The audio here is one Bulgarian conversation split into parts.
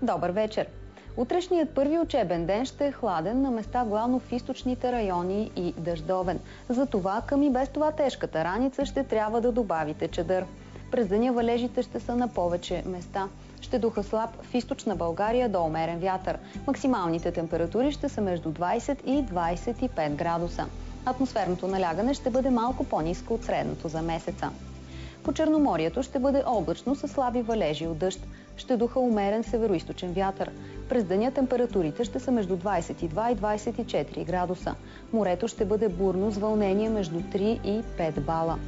Добър вечер! Утрешният първи учебен ден ще е хладен, на места главно в източните райони и дъждовен. Затова към и без това тежката раница ще трябва да добавите чадър. През деня валежите ще са на повече места. Ще духа слаб в източна България до умерен вятър. Максималните температури ще са между 20 и 25 градуса. Атмосферното налягане ще бъде малко по-ниско от средното за месеца. По Черноморието ще бъде облачно с слаби валежи от дъжд. Ще духа умерен североизточен вятър. През деня температурите ще са между 22 и 24 градуса. Морето ще бъде бурно с вълнение между 3 и 5 бала.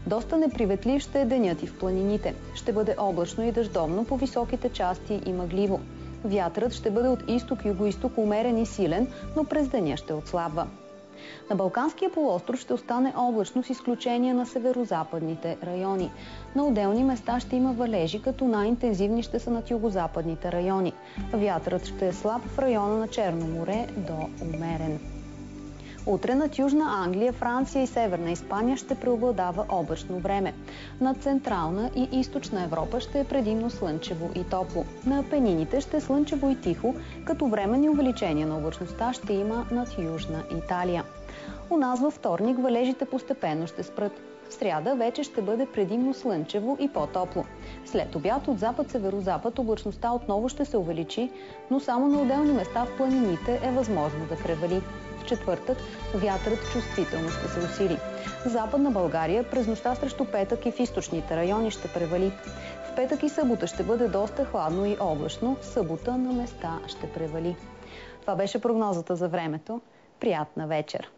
Доста неприветлив ще е денят и в планините. Ще бъде облачно и дъждовно по високите части и мъгливо. Вятърът ще бъде от изток-югоизток умерен и силен, но през деня ще отслабва. На Балканския полуостров ще остане облачно с изключение на северозападните райони. На отделни места ще има валежи, като най-интензивни ще са над югозападните райони. Вятърът ще е слаб в района на Черно море до умерен. Утре над Южна Англия, Франция и Северна Испания ще преобладава облачно време. Над Централна и Източна Европа ще е предимно слънчево и топло. На Апенините ще е слънчево и тихо, като временни увеличения на облачността ще има над Южна Италия. У нас във вторник валежите постепенно ще спрат. В сряда вече ще бъде предимно слънчево и по-топло. След обяд от запад-северозапад облачността отново ще се увеличи, но само на отделни места в планините е възможно да превали. В четвъртък вятърът чувствително ще се усили. Западна България през нощта срещу петък и в източните райони ще превали. В петък и събота ще бъде доста хладно и облачно, в събота на места ще превали. Това беше прогнозата за времето. Приятна вечер!